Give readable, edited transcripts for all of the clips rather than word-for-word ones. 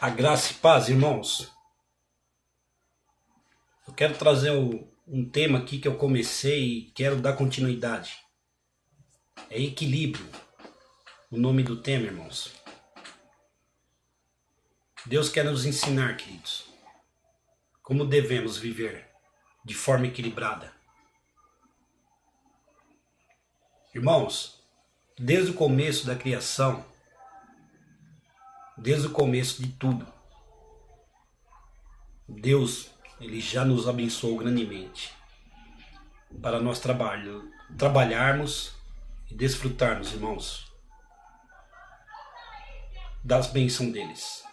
A graça e paz, irmãos. Eu quero trazer um tema aqui que eu comecei e quero dar continuidade. É equilíbrio, o nome do tema, irmãos. Deus quer nos ensinar, queridos, como devemos viver de forma equilibrada. Irmãos, desde o começo da criação, desde o começo de tudo, Deus, Ele já nos abençoou grandemente para nós trabalharmos e desfrutarmos, irmãos, das bênçãos deles.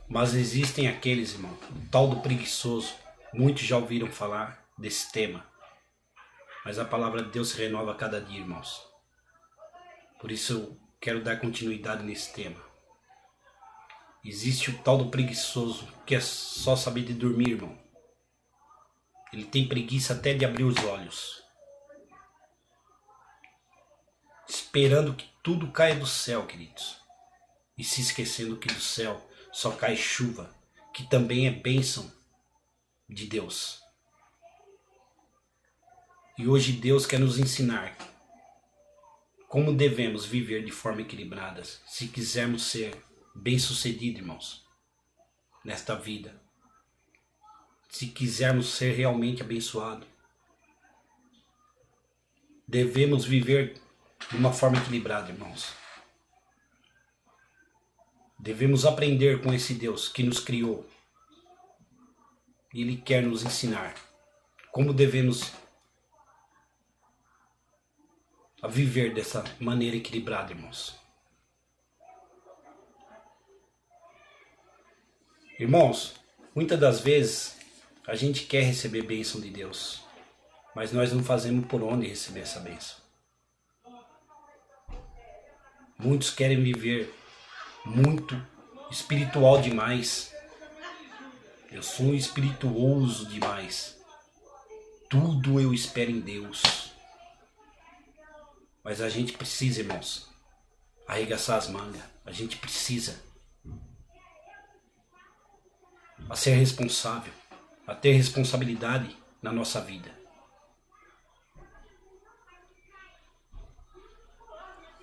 Mas existem aqueles, irmão, o tal do preguiçoso. Muitos já ouviram falar desse tema. Mas a palavra de Deus se renova a cada dia, irmãos. Por isso eu quero dar continuidade nesse tema. Existe o tal do preguiçoso, que é só saber de dormir, irmão. Ele tem preguiça até de abrir os olhos. Esperando que tudo caia do céu, queridos. E se esquecendo que do céu só cai chuva, que também é bênção de Deus. E hoje Deus quer nos ensinar como devemos viver de forma equilibrada, se quisermos ser bem-sucedidos, irmãos, nesta vida. Se quisermos ser realmente abençoados, devemos viver de uma forma equilibrada, irmãos. Devemos aprender com esse Deus que nos criou. E Ele quer nos ensinar como devemos viver dessa maneira equilibrada, irmãos. Irmãos, muitas das vezes a gente quer receber bênção de Deus, mas nós não fazemos por onde receber essa bênção. Muitos querem viver muito espiritual demais. Eu sou um espirituoso demais. Tudo eu espero em Deus. Mas a gente precisa, irmãos, arregaçar as mangas. A gente precisa a ser responsável, a ter responsabilidade na nossa vida.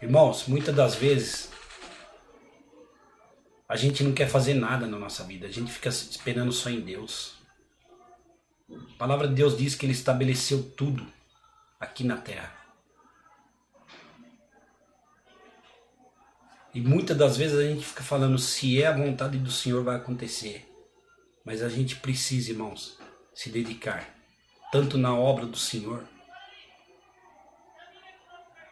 Irmãos, muitas das vezes a gente não quer fazer nada na nossa vida, a gente fica esperando só em Deus. A palavra de Deus diz que Ele estabeleceu tudo aqui na terra. E muitas das vezes a gente fica falando, se é a vontade do Senhor vai acontecer. Mas a gente precisa, irmãos, se dedicar, tanto na obra do Senhor,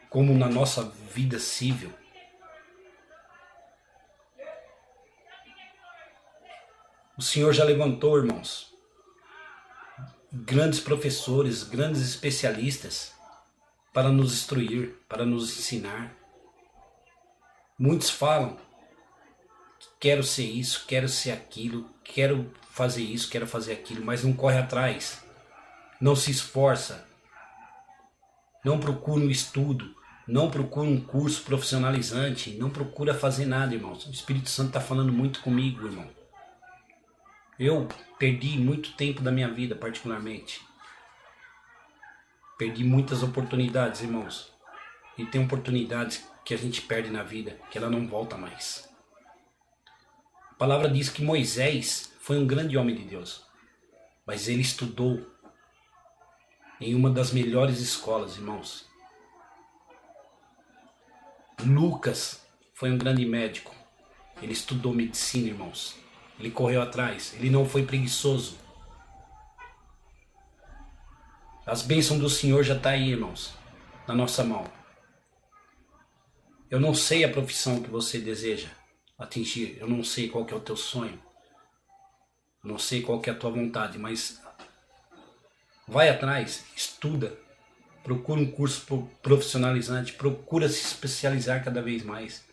como na nossa vida civil. O Senhor já levantou, irmãos, grandes professores, grandes especialistas para nos instruir, para nos ensinar. Muitos falam, quero ser isso, quero ser aquilo, quero fazer isso, quero fazer aquilo, mas não corre atrás, não se esforça, não procura um estudo, não procura um curso profissionalizante, não procura fazer nada, irmãos. O Espírito Santo está falando muito comigo, irmão. Eu perdi muito tempo da minha vida, particularmente. Perdi muitas oportunidades, irmãos. E tem oportunidades que a gente perde na vida, que ela não volta mais. A palavra diz que Moisés foi um grande homem de Deus, mas ele estudou em uma das melhores escolas, irmãos. Lucas foi um grande médico, ele estudou medicina, irmãos. Ele correu atrás, ele não foi preguiçoso. As bênçãos do Senhor já estão aí, irmãos, na nossa mão. Eu não sei a profissão que você deseja atingir, eu não sei qual que é o teu sonho, eu não sei qual que é a tua vontade, mas vai atrás, estuda, procura um curso profissionalizante, procura se especializar cada vez mais.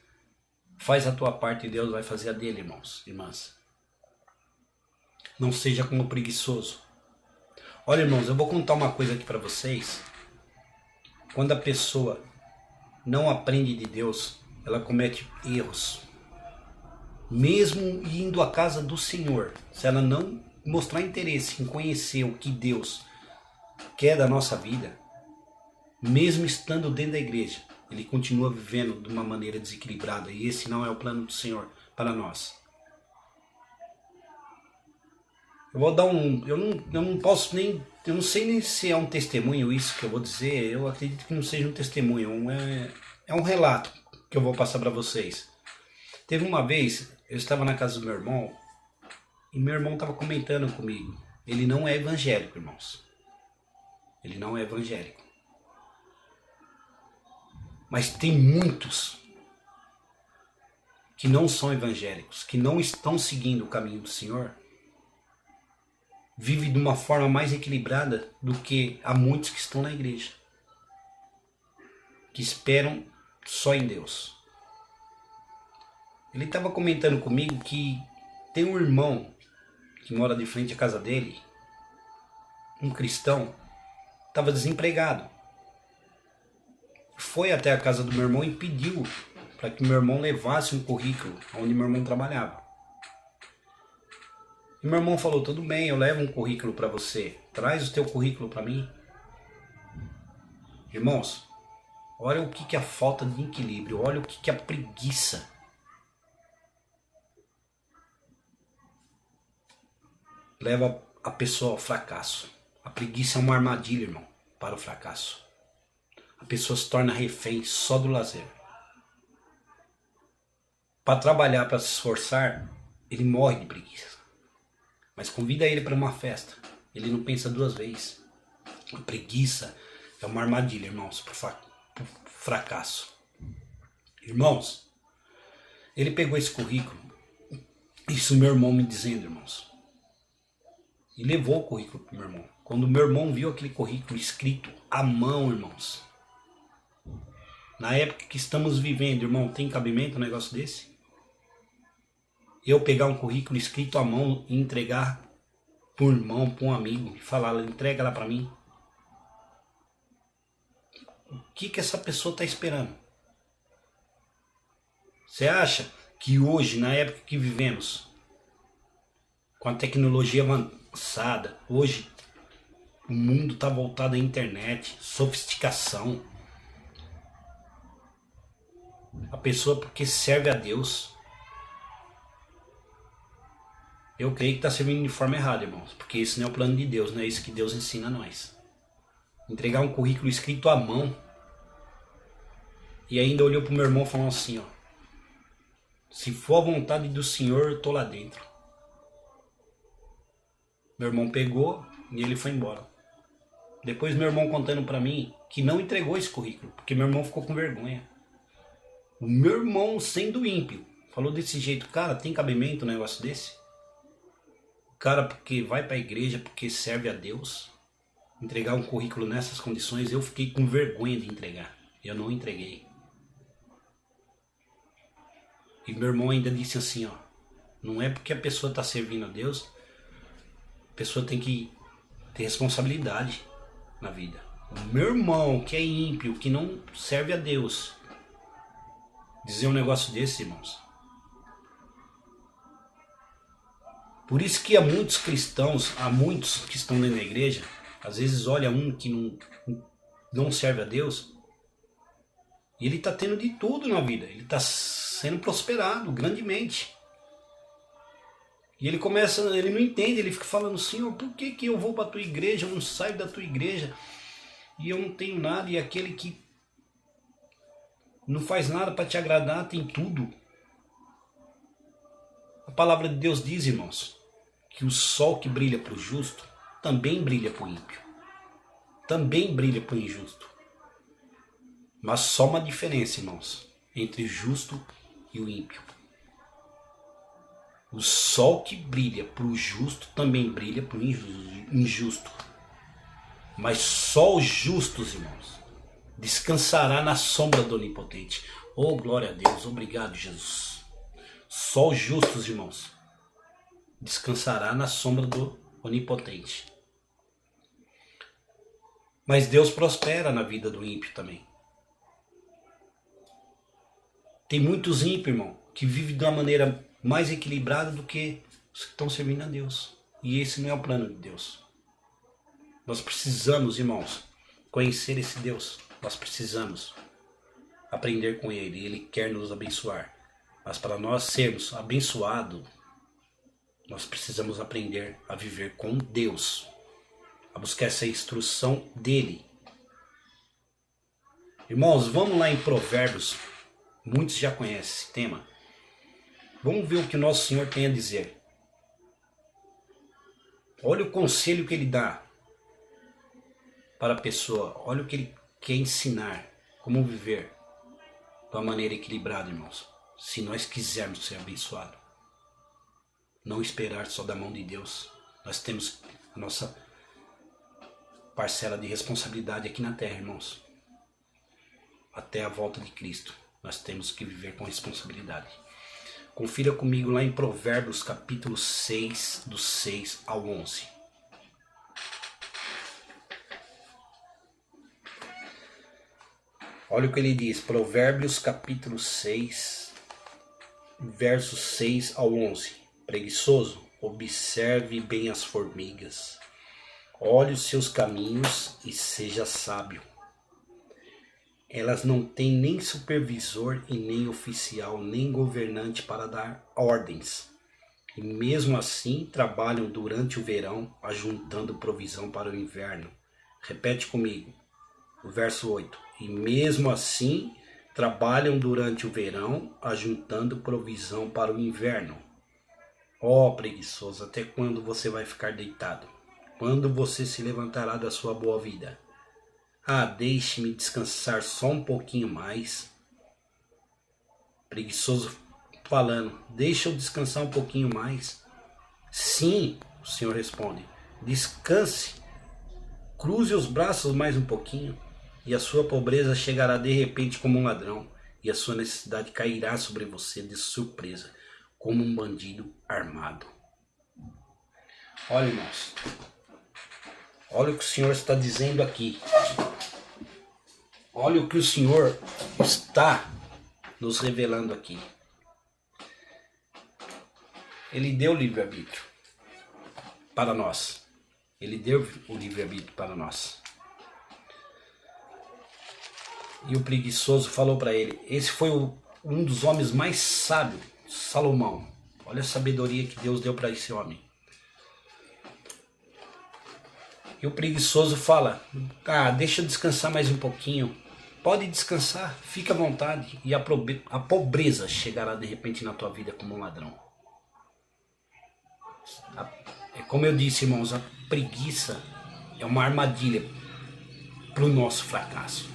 Faz a tua parte e Deus vai fazer a dele, irmãos, irmãs. Não seja como preguiçoso. Olha, irmãos, eu vou contar uma coisa aqui para vocês. Quando a pessoa não aprende de Deus, ela comete erros. Mesmo indo à casa do Senhor, se ela não mostrar interesse em conhecer o que Deus quer da nossa vida, mesmo estando dentro da igreja, ele continua vivendo de uma maneira desequilibrada. E esse não é o plano do Senhor para nós. Eu vou dar eu não posso nem, eu não sei nem se é um testemunho isso que eu vou dizer. Eu acredito que não seja um testemunho, é um relato que eu vou passar para vocês. Teve uma vez, eu estava na casa do meu irmão e meu irmão estava comentando comigo. Ele não é evangélico, irmãos. Ele não é evangélico. Mas tem muitos que não são evangélicos, que não estão seguindo o caminho do Senhor, vivem de uma forma mais equilibrada do que há muitos que estão na igreja, que esperam só em Deus. Ele estava comentando comigo que tem um irmão que mora de frente à casa dele, um cristão, estava desempregado. Foi até a casa do meu irmão e pediu para que meu irmão levasse um currículo onde meu irmão trabalhava. E meu irmão falou, tudo bem, eu levo um currículo para você. Traz o teu currículo para mim. Irmãos, olha o que é a falta de equilíbrio, olha o que é a preguiça. Leva a pessoa ao fracasso. A preguiça é uma armadilha, irmão, para o fracasso. A pessoa se torna refém só do lazer. Para trabalhar, para se esforçar, ele morre de preguiça. Mas convida ele para uma festa, ele não pensa duas vezes. A preguiça é uma armadilha, irmãos, para o fracasso. Irmãos, ele pegou esse currículo, isso meu irmão me dizendo, irmãos, e levou o currículo para meu irmão. Quando meu irmão viu aquele currículo escrito à mão, irmãos, na época que estamos vivendo, irmão, tem cabimento um negócio desse? Eu pegar um currículo escrito à mão e entregar para um irmão, para um amigo, e falar, entrega lá para mim. O que essa pessoa está esperando? Você acha que hoje, na época que vivemos, com a tecnologia avançada, hoje o mundo está voltado à internet, sofisticação, a pessoa porque serve a Deus, eu creio que está servindo de forma errada, irmãos, porque esse não é o plano de Deus, não é isso que Deus ensina a nós. Entregar um currículo escrito à mão. E ainda olhou para o meu irmão e falou assim, ó, se for a vontade do Senhor, eu estou lá dentro. Meu irmão pegou e ele foi embora. Depois meu irmão contando para mim que não entregou esse currículo, porque meu irmão ficou com vergonha. O meu irmão, sendo ímpio, falou desse jeito, cara, tem cabimento um negócio desse? O cara porque vai para a igreja, porque serve a Deus, entregar um currículo nessas condições, eu fiquei com vergonha de entregar. Eu não entreguei. E meu irmão ainda disse assim, ó, não é porque a pessoa está servindo a Deus, a pessoa tem que ter responsabilidade na vida. O meu irmão, que é ímpio, que não serve a Deus, dizer um negócio desse, irmãos. Por isso que há muitos cristãos, há muitos que estão dentro da igreja, às vezes olha um que não serve a Deus, e ele está tendo de tudo na vida, ele está sendo prosperado grandemente. E ele não entende, ele fica falando, Senhor, por que eu vou para a tua igreja, eu não saio da tua igreja, e eu não tenho nada, e aquele que não faz nada para te agradar tem tudo. A palavra de Deus diz, irmãos, que o sol que brilha para o justo também brilha para o ímpio. Também brilha para o injusto. Mas só uma diferença, irmãos, entre o justo e o ímpio. O sol que brilha para o justo também brilha para o injusto. Mas só os justos, irmãos, descansará na sombra do Onipotente. Oh, glória a Deus, obrigado, Jesus. Só os justos, irmãos, descansará na sombra do Onipotente. Mas Deus prospera na vida do ímpio também. Tem muitos ímpios, irmão, que vivem de uma maneira mais equilibrada do que os que estão servindo a Deus. E esse não é o plano de Deus. Nós precisamos, irmãos, conhecer esse Deus. Nós precisamos aprender com Ele. Ele quer nos abençoar. Mas para nós sermos abençoados, nós precisamos aprender a viver com Deus. A buscar essa instrução dEle. Irmãos, vamos lá em Provérbios. Muitos já conhecem esse tema. Vamos ver o que o nosso Senhor tem a dizer. Olha o conselho que Ele dá para a pessoa. Olha o que Ele quer ensinar. Como viver de uma maneira equilibrada, irmãos. Se nós quisermos ser abençoados. Não esperar só da mão de Deus. Nós temos a nossa parcela de responsabilidade aqui na terra, irmãos. Até a volta de Cristo. Nós temos que viver com responsabilidade. Confira comigo lá em Provérbios capítulo 6, do 6 ao 11. Olha o que ele diz. Provérbios capítulo 6, versos 6 ao 11. Preguiçoso, observe bem as formigas. Olhe os seus caminhos e seja sábio. Elas não têm nem supervisor e nem oficial, nem governante para dar ordens. E mesmo assim trabalham durante o verão, ajuntando provisão para o inverno. Repete comigo, o verso 8. E mesmo assim trabalham durante o verão, ajuntando provisão para o inverno. Ó preguiçoso, até quando você vai ficar deitado? Quando você se levantará da sua boa vida? Ah, deixe-me descansar só um pouquinho mais. Preguiçoso falando, deixa eu descansar um pouquinho mais. Sim, o Senhor responde, descanse, cruze os braços mais um pouquinho, e a sua pobreza chegará de repente como um ladrão, e a sua necessidade cairá sobre você de surpresa, como um bandido armado. Olha, irmãos, olha o que o Senhor está dizendo aqui. Olha o que o Senhor está nos revelando aqui. Ele deu o livre-arbítrio para nós. Ele deu o livre-arbítrio para nós. E o preguiçoso falou para ele. Esse foi um dos homens mais sábios, Salomão. Olha a sabedoria que Deus deu para esse homem. E o preguiçoso fala, ah, deixa eu descansar mais um pouquinho. Pode descansar, fica à vontade. E a pobreza chegará de repente na tua vida como um ladrão. É como eu disse, irmãos, a preguiça é uma armadilha para o nosso fracasso.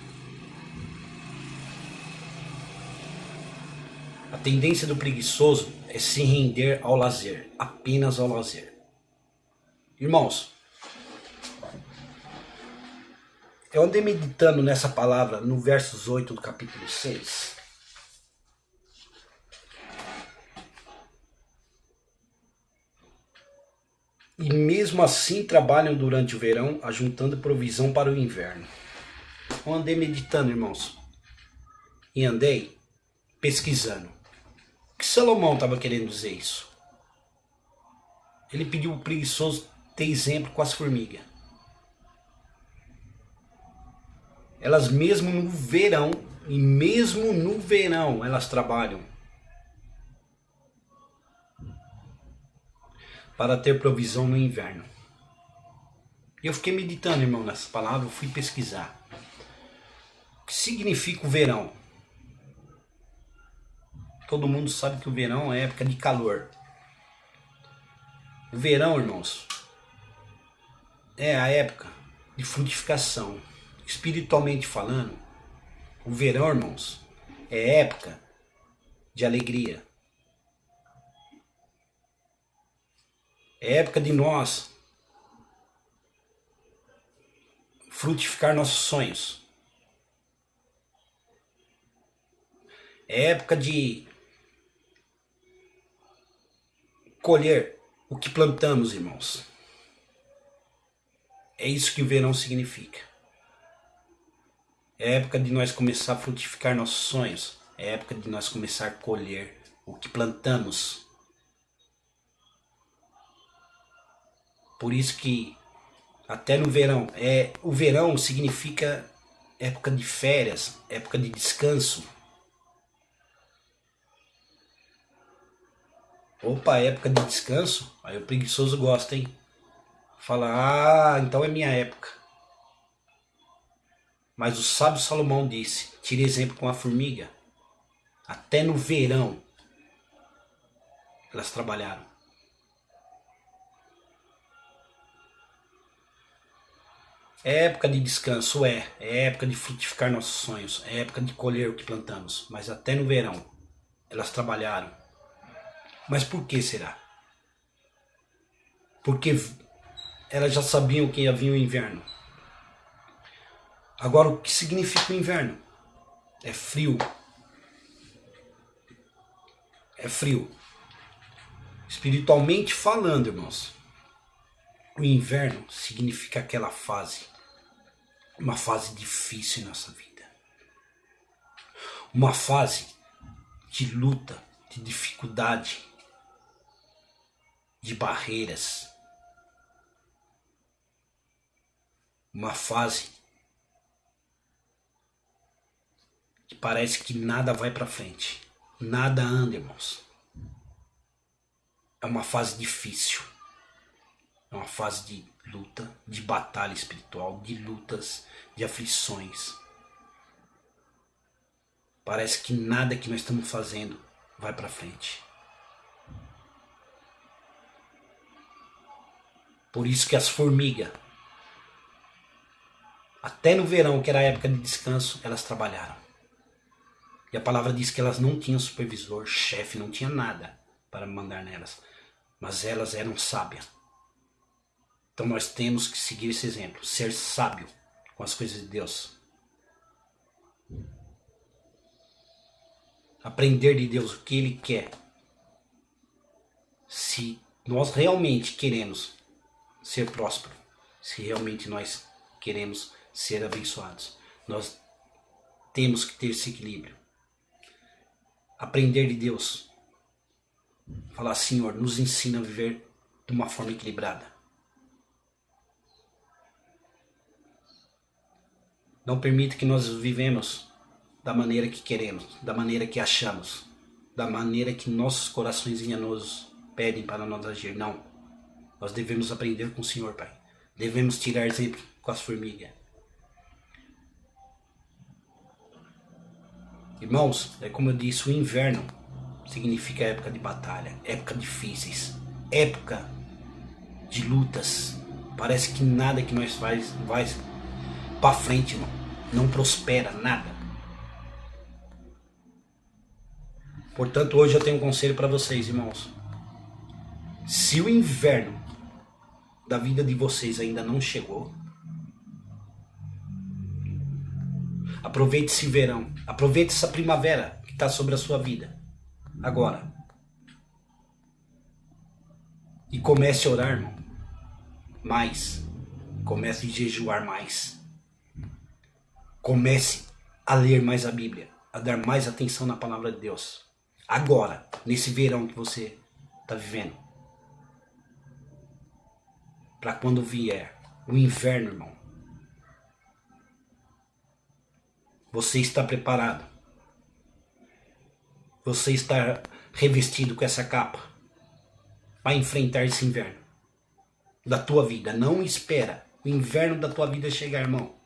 A tendência do preguiçoso é se render ao lazer, apenas ao lazer. Irmãos, eu andei meditando nessa palavra no versos 8 do capítulo 6. E mesmo assim trabalham durante o verão, ajuntando provisão para o inverno. Eu andei meditando, irmãos. E andei pesquisando. O que Salomão estava querendo dizer isso? Ele pediu o preguiçoso ter exemplo com as formigas. Elas mesmo no verão, elas trabalham para ter provisão no inverno. E eu fiquei meditando, irmão, nessa palavra, eu fui pesquisar. O que significa o verão? Todo mundo sabe que o verão é época de calor. O verão, irmãos, é a época de frutificação. Espiritualmente falando, o verão, irmãos, é época de alegria. É época de nós frutificar nossos sonhos. É época de colher o que plantamos, irmãos. É isso que o verão significa. É época de nós começar a frutificar nossos sonhos. É época de nós começar a colher o que plantamos. Por isso que até no verão, o verão significa época de férias, época de descanso. Opa, época de descanso? Aí o preguiçoso gosta, hein? Fala, então é minha época. Mas o sábio Salomão disse, tire exemplo com a formiga. Até no verão elas trabalharam. É época de descanso, é época de frutificar nossos sonhos, é época de colher o que plantamos. Mas até no verão elas trabalharam. Mas por que será? Porque elas já sabiam que havia o inverno. Agora, o que significa o inverno? É frio. É frio. Espiritualmente falando, irmãos, o inverno significa aquela fase, uma fase difícil em nossa vida. Uma fase de luta, de dificuldade, de barreiras. Uma fase que parece que nada vai para frente. Nada anda, irmãos. É uma fase difícil. É uma fase de luta, de batalha espiritual, de lutas, de aflições. Parece que nada que nós estamos fazendo vai para frente. Por isso que as formigas, até no verão, que era a época de descanso, elas trabalharam. E a palavra diz que elas não tinham supervisor, chefe, não tinha nada para mandar nelas. Mas elas eram sábias. Então nós temos que seguir esse exemplo, ser sábio com as coisas de Deus. Aprender de Deus o que Ele quer. Se nós realmente queremos ser prósperos, se realmente nós queremos ser abençoados, nós temos que ter esse equilíbrio. Aprender de Deus. Falar, Senhor, nos ensina a viver de uma forma equilibrada. Não permita que nós vivemos da maneira que queremos, da maneira que achamos, da maneira que nossos corações enganosos pedem para nós agir. Não. Nós devemos aprender com o Senhor, Pai. Devemos tirar exemplo com as formigas. Irmãos, é como eu disse, o inverno significa época de batalha, época difíceis, época de lutas. Parece que nada que nós vai para frente, irmão. Não prospera, nada. Portanto, hoje eu tenho um conselho para vocês, irmãos. Se o inverno da vida de vocês ainda não chegou, aproveite esse verão, aproveite essa primavera que está sobre a sua vida, agora. E comece a orar, irmão, mais. Comece a jejuar mais. Comece a ler mais a Bíblia, a dar mais atenção na palavra de Deus. Agora, nesse verão que você está vivendo. Para quando vier o inverno, irmão, você está preparado. Você está revestido com essa capa para enfrentar esse inverno da tua vida. Não espera o inverno da tua vida chegar, irmão,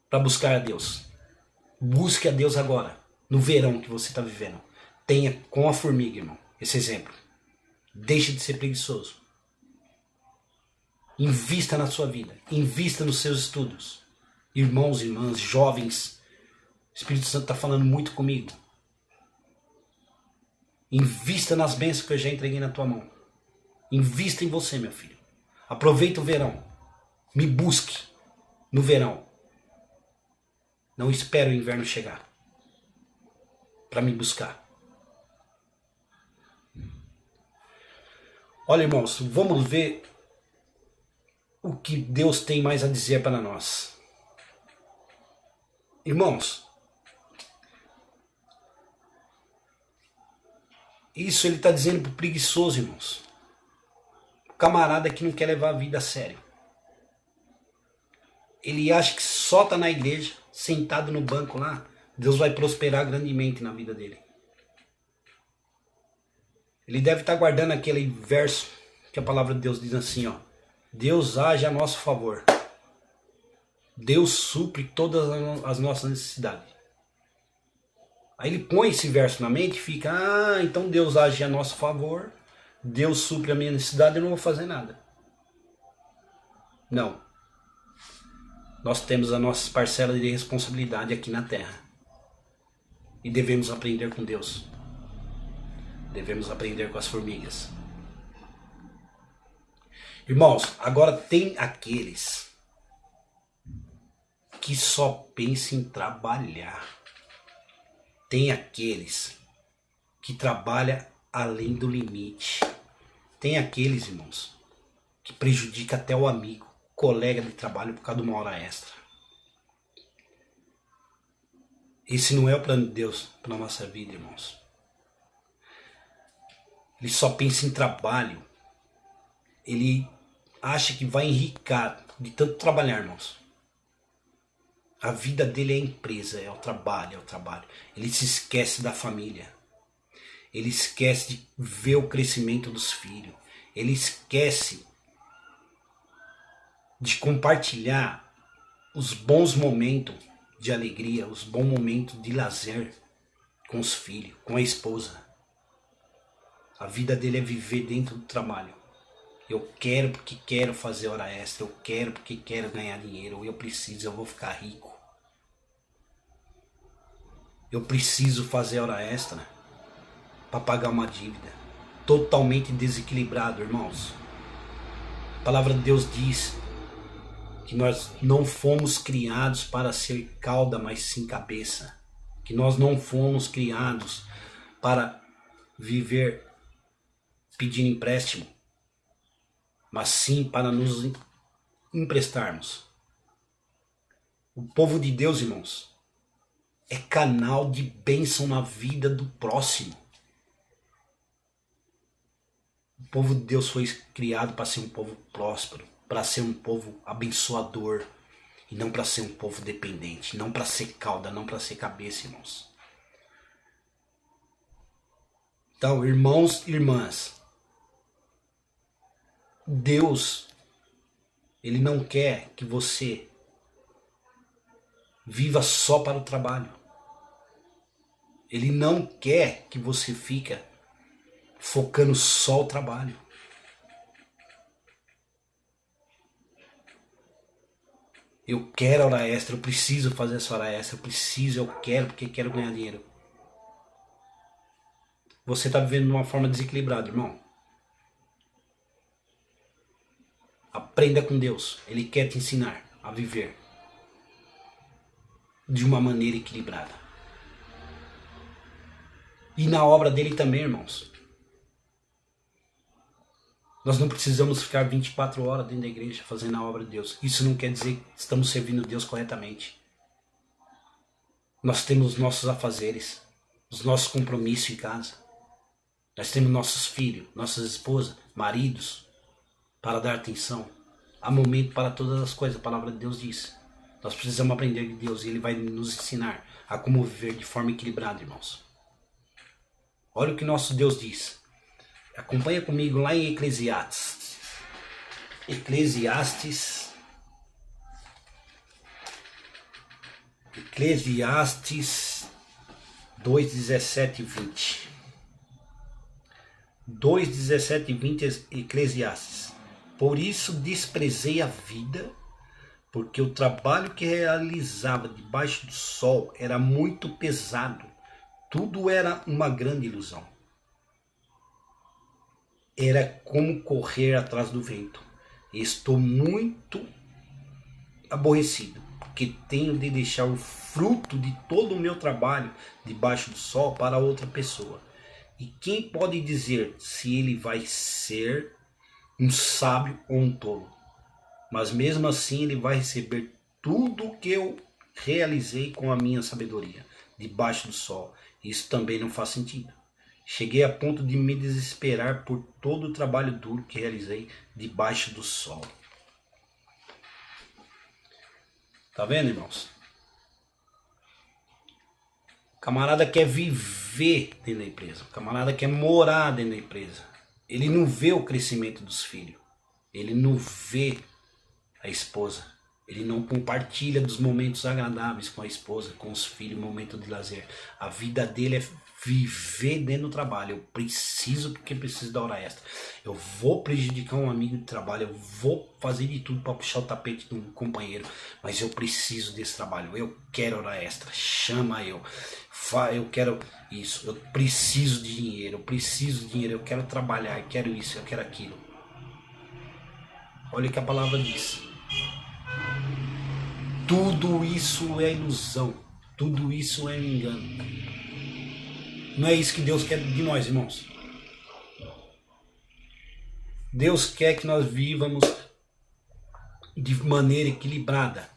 para buscar a Deus. Busque a Deus agora, no verão que você está vivendo. Tenha com a formiga, irmão, esse exemplo. Deixe de ser preguiçoso. Invista na sua vida. Invista nos seus estudos. Irmãos, irmãs, jovens. O Espírito Santo está falando muito comigo. Invista nas bênçãos que eu já entreguei na tua mão. Invista em você, meu filho. Aproveita o verão. Me busque no verão. Não espere o inverno chegar para me buscar. Olha, irmãos, vamos ver o que Deus tem mais a dizer para nós. Irmãos, isso ele está dizendo pro preguiçoso, irmãos. O camarada que não quer levar a vida a sério. Ele acha que só tá na igreja, sentado no banco lá, Deus vai prosperar grandemente na vida dele. Ele deve estar guardando aquele verso que a palavra de Deus diz assim, ó. Deus age a nosso favor. Deus supre todas as nossas necessidades. Aí ele põe esse verso na mente e fica, então Deus age a nosso favor, Deus supre a minha necessidade, eu não vou fazer nada. Não. Nós temos a nossa parcela de responsabilidade aqui na terra. E devemos aprender com Deus. Devemos aprender com as formigas. Irmãos, agora tem aqueles que só pensam em trabalhar. Tem aqueles que trabalham além do limite. Tem aqueles, irmãos, que prejudica até o amigo, colega de trabalho por causa de uma hora extra. Esse não é o plano de Deus para a nossa vida, irmãos. Ele só pensa em trabalho. Ele acha que vai enricar de tanto trabalhar, irmãos. A vida dele é a empresa, é o trabalho, é o trabalho. Ele se esquece da família. Ele esquece de ver o crescimento dos filhos. Ele esquece de compartilhar os bons momentos de alegria, os bons momentos de lazer com os filhos, com a esposa. A vida dele é viver dentro do trabalho. Eu quero porque quero fazer hora extra, eu quero porque quero ganhar dinheiro, eu preciso, eu vou ficar rico. Eu preciso fazer hora extra para pagar uma dívida. Totalmente desequilibrado, irmãos. A palavra de Deus diz que nós não fomos criados para ser cauda, mas sim cabeça. Que nós não fomos criados para viver pedindo empréstimo, mas sim para nos emprestarmos. O povo de Deus, irmãos, é canal de bênção na vida do próximo. O povo de Deus foi criado para ser um povo próspero, para ser um povo abençoador, e não para ser um povo dependente, não para ser cauda, não para ser cabeça, irmãos. Então, irmãos e irmãs, Deus, Ele não quer que você viva só para o trabalho. Ele não quer que você fique focando só o trabalho. Eu quero hora extra, eu preciso fazer essa hora extra, eu quero porque quero ganhar dinheiro. Você está vivendo de uma forma desequilibrada, irmão. Aprenda com Deus. Ele quer te ensinar a viver de uma maneira equilibrada. E na obra dele também, irmãos. Nós não precisamos ficar 24 horas dentro da igreja fazendo a obra de Deus. Isso não quer dizer que estamos servindo Deus corretamente. Nós temos os nossos afazeres, os nossos compromissos em casa. Nós temos nossos filhos, nossas esposas, maridos, para dar atenção. Há momento para todas as coisas, a palavra de Deus diz. Nós precisamos aprender de Deus e Ele vai nos ensinar a como viver de forma equilibrada, irmãos. Olha o que nosso Deus diz. Acompanha comigo lá em Eclesiastes. Eclesiastes 2, 17 e 20. 2, 17 e 20 Eclesiastes. Por isso desprezei a vida, porque o trabalho que realizava debaixo do sol era muito pesado. Tudo era uma grande ilusão. Era como correr atrás do vento. Estou muito aborrecido, porque tenho de deixar o fruto de todo o meu trabalho debaixo do sol para outra pessoa. E quem pode dizer se ele vai ser um sábio ou um tolo? Mas mesmo assim ele vai receber tudo o que eu realizei com a minha sabedoria, debaixo do sol. Isso também não faz sentido. Cheguei a ponto de me desesperar por todo o trabalho duro que realizei debaixo do sol. Tá vendo, irmãos? O camarada quer viver dentro da empresa. O camarada quer morar dentro da empresa. Ele não vê o crescimento dos filhos. Ele não vê a esposa. Ele não compartilha dos momentos agradáveis com a esposa, com os filhos, momento de lazer. A vida dele é viver dentro do trabalho. Eu preciso, porque preciso da hora extra. Eu vou prejudicar um amigo de trabalho. Eu vou fazer de tudo para puxar o tapete de um companheiro. Mas eu preciso desse trabalho. Eu quero hora extra. Chama eu. Eu quero isso. Eu preciso de dinheiro. Eu preciso de dinheiro. Eu quero trabalhar. Eu quero isso. Eu quero aquilo. Olha o que a palavra diz. Tudo isso é ilusão. Tudo isso é engano. Não é isso que Deus quer de nós, irmãos. Deus quer que nós vivamos de maneira equilibrada.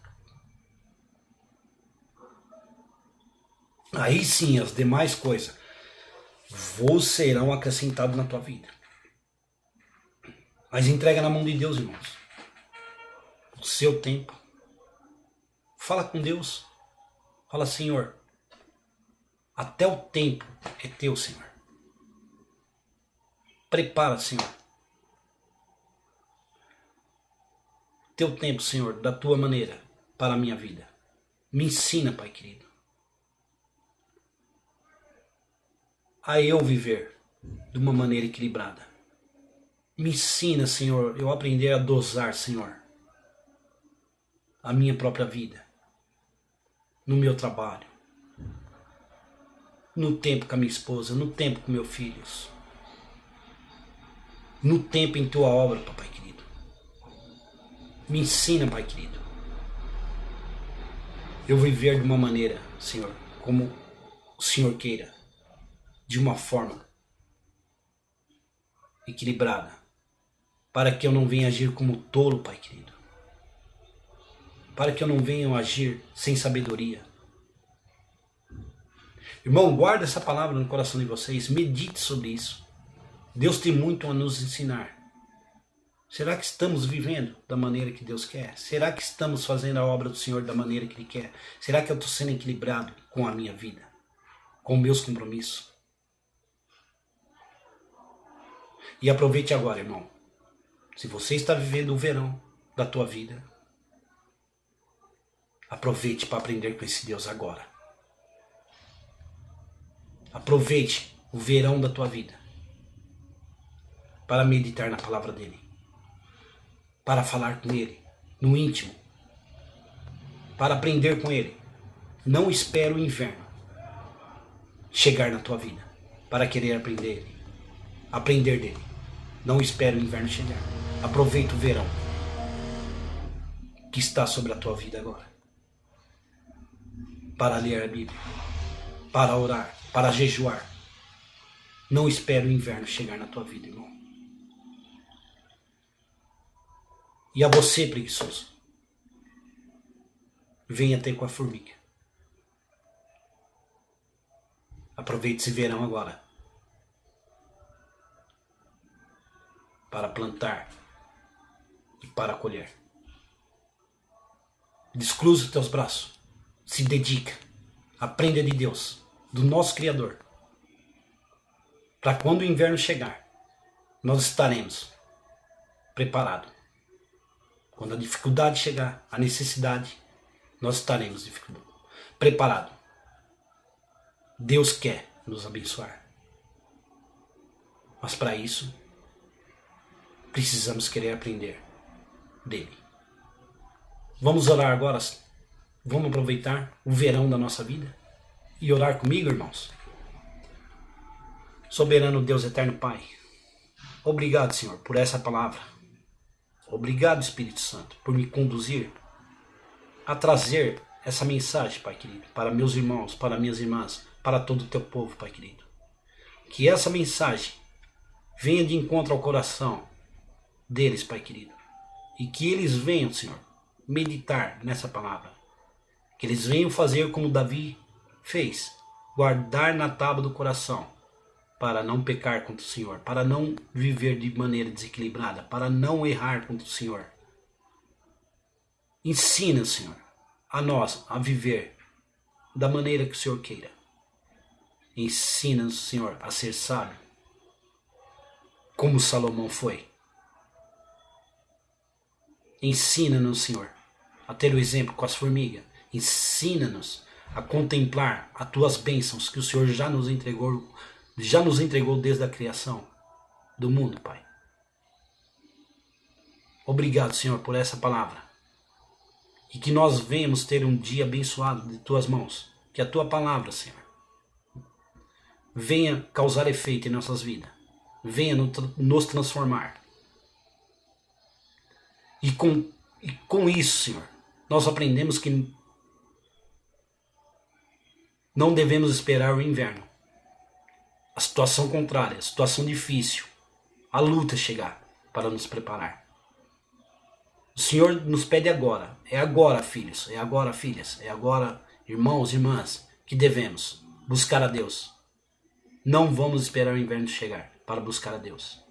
Aí sim, as demais coisas serão acrescentadas na tua vida. Mas entrega na mão de Deus, irmãos. O seu tempo. Fala com Deus. Fala, Senhor, até o tempo é teu, Senhor. Prepara, Senhor. Teu tempo, Senhor, da tua maneira para a minha vida. Me ensina, Pai querido, a eu viver de uma maneira equilibrada. Me ensina, Senhor, eu aprender a dosar, Senhor, a minha própria vida, no meu trabalho, no tempo com a minha esposa, no tempo com meus filhos, no tempo em tua obra, Papai querido. Me ensina, Pai querido, eu viver de uma maneira, Senhor, como o Senhor queira, de uma forma equilibrada, para que eu não venha agir como tolo, Pai querido, para que eu não venha agir sem sabedoria. Irmão, guarda essa palavra no coração de vocês, medite sobre isso. Deus tem muito a nos ensinar. Será que estamos vivendo da maneira que Deus quer? Será que estamos fazendo a obra do Senhor da maneira que Ele quer? Será que eu estou sendo equilibrado com a minha vida? Com meus compromissos? E aproveite agora, irmão. Se você está vivendo o verão da tua vida, aproveite para aprender com esse Deus agora. Aproveite o verão da tua vida para meditar na palavra dele, para falar com ele no íntimo, para aprender com ele. Não espere o inverno chegar na tua vida para querer aprender dele. Não espere o inverno chegar. Aproveita o verão que está sobre a tua vida agora para ler a Bíblia, para orar, para jejuar. Não espere o inverno chegar na tua vida, irmão. E a você, preguiçoso, venha ter com a formiga. Aproveite esse verão agora para plantar e para colher. Descruza os teus braços. Se dedica. Aprenda de Deus, do nosso Criador. Para quando o inverno chegar, nós estaremos preparados. Quando a dificuldade chegar, a necessidade, nós estaremos preparados. Deus quer nos abençoar. Mas para isso, precisamos querer aprender dele. Vamos orar agora? Vamos aproveitar o verão da nossa vida e orar comigo, irmãos? Soberano Deus, eterno Pai, obrigado, Senhor, por essa palavra. Obrigado, Espírito Santo, por me conduzir a trazer essa mensagem, Pai querido, para meus irmãos, para minhas irmãs, para todo o teu povo, Pai querido. Que essa mensagem venha de encontro ao coração deles, Pai querido, e que eles venham, Senhor, meditar nessa palavra. Que eles venham fazer como Davi fez. Guardar na tábua do coração. Para não pecar contra o Senhor. Para não viver de maneira desequilibrada. Para não errar contra o Senhor. Ensina, Senhor, a nós a viver da maneira que o Senhor queira. Ensina-nos, Senhor, a ser sábio. Como Salomão foi. Ensina-nos, Senhor, a ter o exemplo com as formigas. Ensina-nos a contemplar as tuas bênçãos que o Senhor já nos entregou desde a criação do mundo, Pai. Obrigado, Senhor, por essa palavra. E que nós venhamos ter um dia abençoado de tuas mãos. Que a tua palavra, Senhor, venha causar efeito em nossas vidas. Venha nos transformar. E com isso, Senhor, nós aprendemos que não devemos esperar o inverno. A situação contrária, a situação difícil, a luta chegar para nos preparar. O Senhor nos pede agora. É agora, filhos. É agora, filhas. É agora, irmãos e irmãs, que devemos buscar a Deus. Não vamos esperar o inverno chegar para buscar a Deus.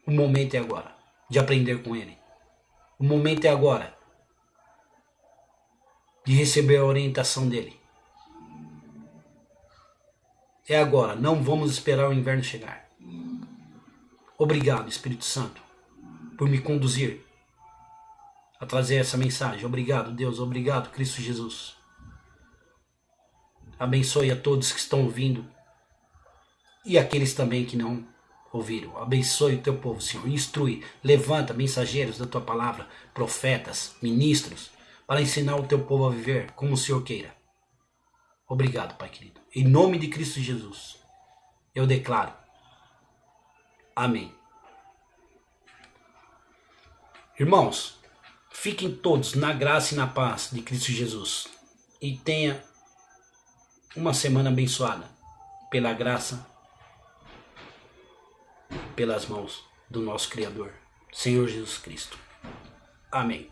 O momento é agora de aprender com Ele. O momento é agora de receber a orientação dEle. É agora. Não vamos esperar o inverno chegar. Obrigado, Espírito Santo, por me conduzir a trazer essa mensagem. Obrigado, Deus. Obrigado, Cristo Jesus. Abençoe a todos que estão ouvindo e aqueles também que não ouviram. Abençoe o teu povo, Senhor. Instrui, levanta mensageiros da tua palavra, profetas, ministros, para ensinar o teu povo a viver como o Senhor queira. Obrigado, Pai querido. Em nome de Cristo Jesus, eu declaro. Amém. Irmãos, fiquem todos na graça e na paz de Cristo Jesus. E tenha uma semana abençoada pela graça, pelas mãos do nosso Criador, Senhor Jesus Cristo. Amém.